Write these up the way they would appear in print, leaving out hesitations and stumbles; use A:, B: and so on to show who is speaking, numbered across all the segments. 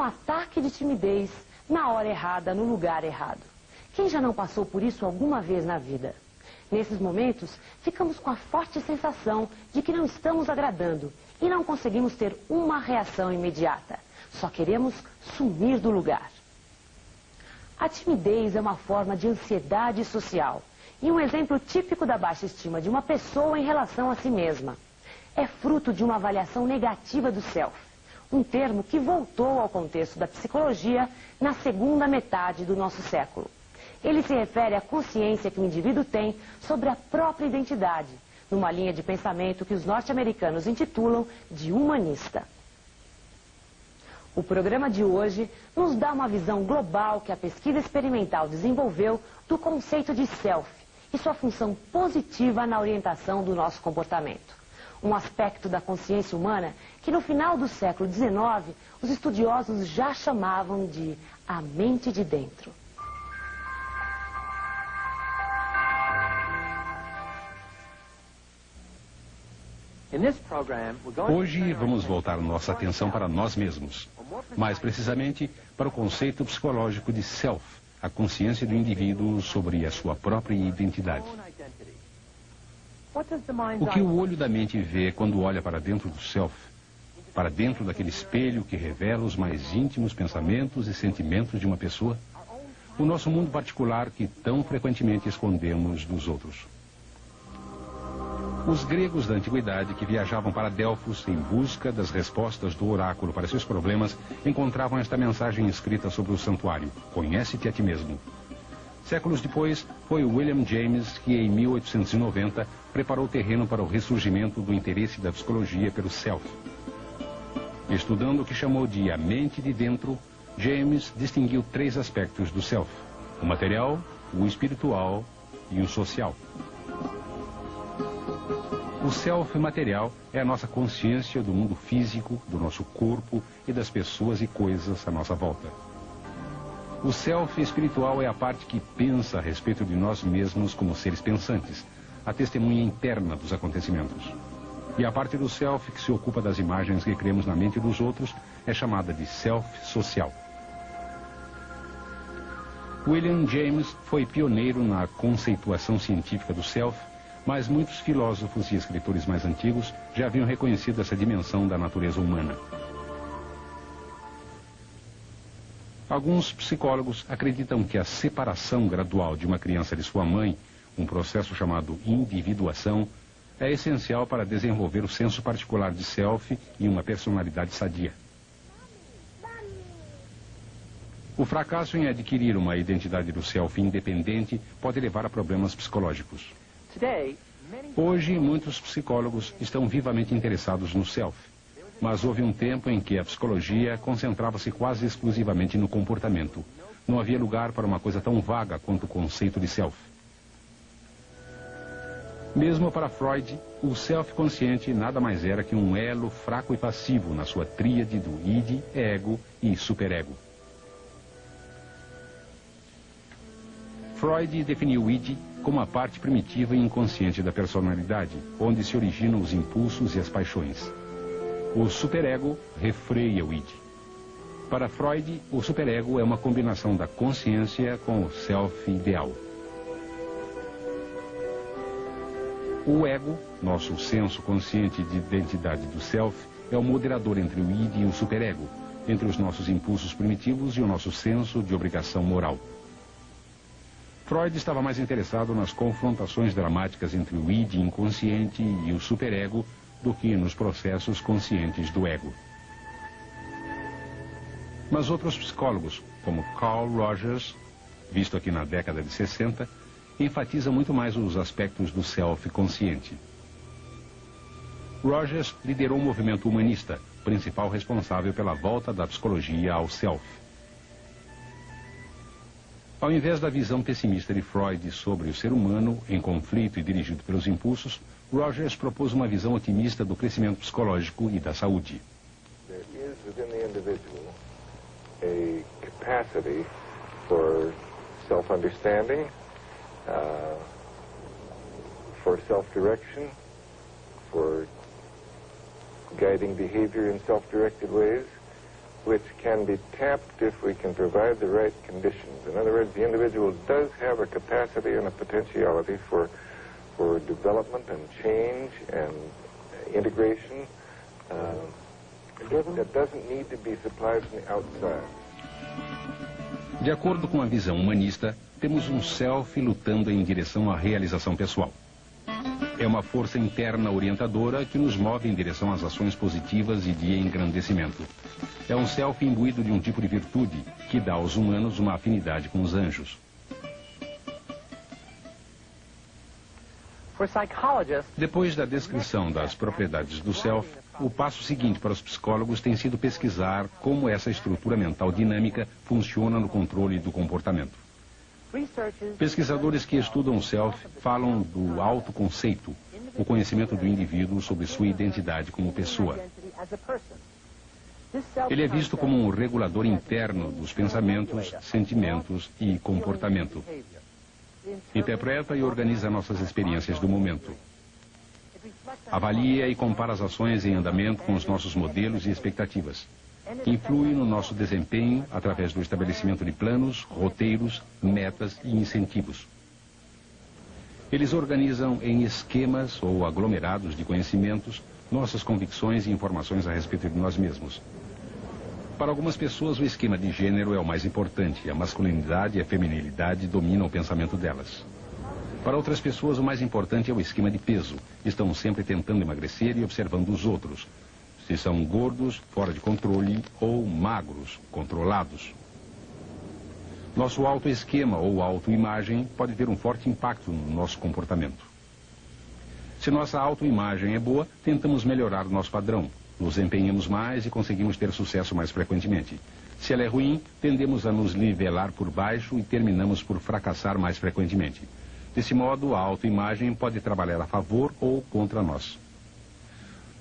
A: ataque de timidez na hora errada, no lugar errado. Quem já não passou por isso alguma vez na vida? Nesses momentos, ficamos com a forte sensação de que não estamos agradando e não conseguimos ter uma reação imediata. Só queremos sumir do lugar. A timidez é uma forma de ansiedade social e um exemplo típico da baixa estima de uma pessoa em relação a si mesma. É fruto de uma avaliação negativa do self, um termo que voltou ao contexto da psicologia na segunda metade do nosso século. Ele se refere à consciência que o indivíduo tem sobre a própria identidade, numa linha de pensamento que os norte-americanos intitulam de humanista. O programa de hoje nos dá uma visão global que a pesquisa experimental desenvolveu do conceito de self e sua função positiva na orientação do nosso comportamento. Um aspecto da consciência humana que no final do século XIX os estudiosos já chamavam de a mente de dentro.
B: Hoje vamos voltar nossa atenção para nós mesmos, mais precisamente para o conceito psicológico de self, a consciência do indivíduo sobre a sua própria identidade. O que o olho da mente vê quando olha para dentro do self, para dentro daquele espelho que revela os mais íntimos pensamentos e sentimentos de uma pessoa, o nosso mundo particular que tão frequentemente escondemos dos outros. Os gregos da antiguidade que viajavam para Delfos em busca das respostas do oráculo para seus problemas encontravam esta mensagem escrita sobre o santuário: conhece-te a ti mesmo. Séculos depois, foi William James que em 1890 preparou o terreno para o ressurgimento do interesse da psicologia pelo self. Estudando o que chamou de a mente de dentro, James distinguiu 3 aspectos do self: o material, o espiritual e o social. O self material é a nossa consciência do mundo físico, do nosso corpo e das pessoas e coisas à nossa volta. O self espiritual é a parte que pensa a respeito de nós mesmos como seres pensantes, a testemunha interna dos acontecimentos. E a parte do self que se ocupa das imagens que criamos na mente dos outros é chamada de self social. William James foi pioneiro na conceituação científica do self, mas muitos filósofos e escritores mais antigos já haviam reconhecido essa dimensão da natureza humana. Alguns psicólogos acreditam que a separação gradual de uma criança de sua mãe, um processo chamado individuação, é essencial para desenvolver o senso particular de self e uma personalidade sadia. O fracasso em adquirir uma identidade do self independente pode levar a problemas psicológicos. Hoje, muitos psicólogos estão vivamente interessados no self, mas houve um tempo em que a psicologia concentrava-se quase exclusivamente no comportamento. Não havia lugar para uma coisa tão vaga quanto o conceito de self. Mesmo para Freud, o self consciente nada mais era que um elo fraco e passivo na sua tríade do id, ego e superego. Freud definiu o id como a parte primitiva e inconsciente da personalidade, onde se originam os impulsos e as paixões. O superego refreia o id. Para Freud, o superego é uma combinação da consciência com o self ideal. O ego, nosso senso consciente de identidade do self, é o moderador entre o id e o superego, entre os nossos impulsos primitivos e o nosso senso de obrigação moral. Freud estava mais interessado nas confrontações dramáticas entre o id inconsciente e o superego do que nos processos conscientes do ego. Mas outros psicólogos, como Carl Rogers, visto aqui na década de 60, enfatizam muito mais os aspectos do self consciente. Rogers liderou um movimento humanista, principal responsável pela volta da psicologia ao self. Ao invés da visão pessimista de Freud sobre o ser humano, em conflito e dirigido pelos impulsos, Rogers propôs uma visão otimista do crescimento psicológico e da saúde.
C: There is within the individual a capacity for self-understanding, for self-direction, for guiding behavior in self-directed ways, which can be tapped if we can provide the right conditions. In other words, the individual does have a capacity and a potentiality for development and change and integration that doesn't need to be supplied from the outside.
B: De acordo com a visão humanista, temos um self lutando em direção à realização pessoal. É uma força interna orientadora que nos move em direção às ações positivas e de engrandecimento. É um self imbuído de um tipo de virtude que dá aos humanos uma afinidade com os anjos. Depois da descrição das propriedades do self, o passo seguinte para os psicólogos tem sido pesquisar como essa estrutura mental dinâmica funciona no controle do comportamento. Pesquisadores que estudam o self falam do autoconceito, o conhecimento do indivíduo sobre sua identidade como pessoa. Ele é visto como um regulador interno dos pensamentos, sentimentos e comportamento. Interpreta e organiza nossas experiências do momento. Avalia e compara as ações em andamento com os nossos modelos e expectativas. Influi no nosso desempenho através do estabelecimento de planos, roteiros, metas e incentivos. Eles organizam em esquemas ou aglomerados de conhecimentos nossas convicções e informações a respeito de nós mesmos. Para algumas pessoas, o esquema de gênero é o mais importante. A masculinidade e a feminilidade dominam o pensamento delas. Para outras pessoas, o mais importante é o esquema de peso. Estão sempre tentando emagrecer e observando os outros. Se são gordos, fora de controle, ou magros, controlados. Nosso autoesquema ou autoimagem pode ter um forte impacto no nosso comportamento. Se nossa autoimagem é boa, tentamos melhorar o nosso padrão. Nos empenhamos mais e conseguimos ter sucesso mais frequentemente. Se ela é ruim, tendemos a nos nivelar por baixo e terminamos por fracassar mais frequentemente. Desse modo, a autoimagem pode trabalhar a favor ou contra nós.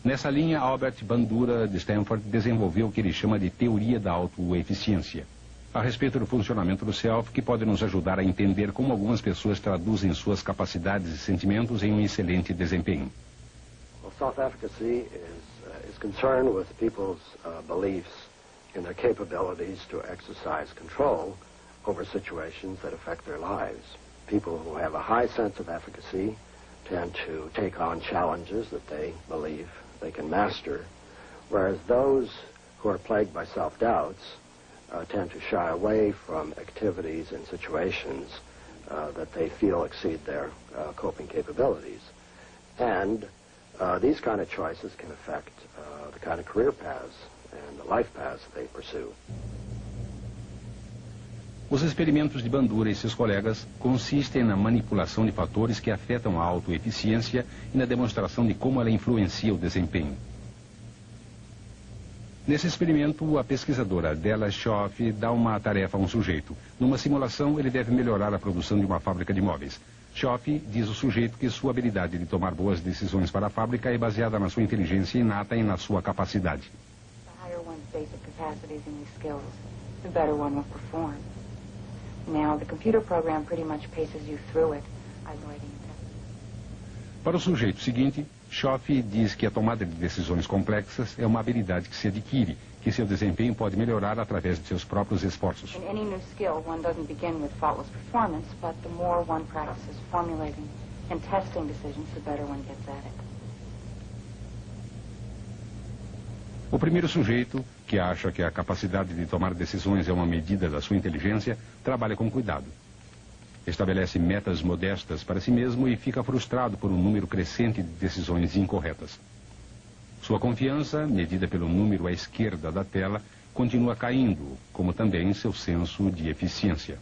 B: Nessa linha, Albert Bandura, de Stanford, desenvolveu o que ele chama de teoria da autoeficiência, a respeito do funcionamento do self, que pode nos ajudar a entender como algumas pessoas traduzem suas capacidades e sentimentos em um excelente desempenho.
D: Well, self-efficacy is concerned with people's beliefs in their capabilities to exercise control over situations that affect their lives. People who have a high sense of efficacy tend to take on challenges that they believe they can master, whereas those who are plagued by self-doubts tend to shy away from activities and situations that they feel exceed their coping capabilities. And these kind of choices can affect the kind of career paths and the life paths they pursue.
B: Os experimentos de Bandura e seus colegas consistem na manipulação de fatores que afetam a autoeficiência e na demonstração de como ela influencia o desempenho. Nesse experimento, a pesquisadora Della Schoff dá uma tarefa a um sujeito. Numa simulação, ele deve melhorar a produção de uma fábrica de móveis. Schoff diz ao sujeito que sua habilidade de tomar boas decisões para a fábrica é baseada na sua inteligência inata e na sua capacidade. Para o sujeito seguinte, Schoff diz que a tomada de decisões complexas é uma habilidade que se adquire, que seu desempenho pode melhorar através de seus próprios esforços. O primeiro sujeito, que acha que a capacidade de tomar decisões é uma medida da sua inteligência, trabalha com cuidado. Estabelece metas modestas para si mesmo e fica frustrado por um número crescente de decisões incorretas. Sua confiança, medida pelo número à esquerda da tela, continua caindo, como também seu senso de eficiência.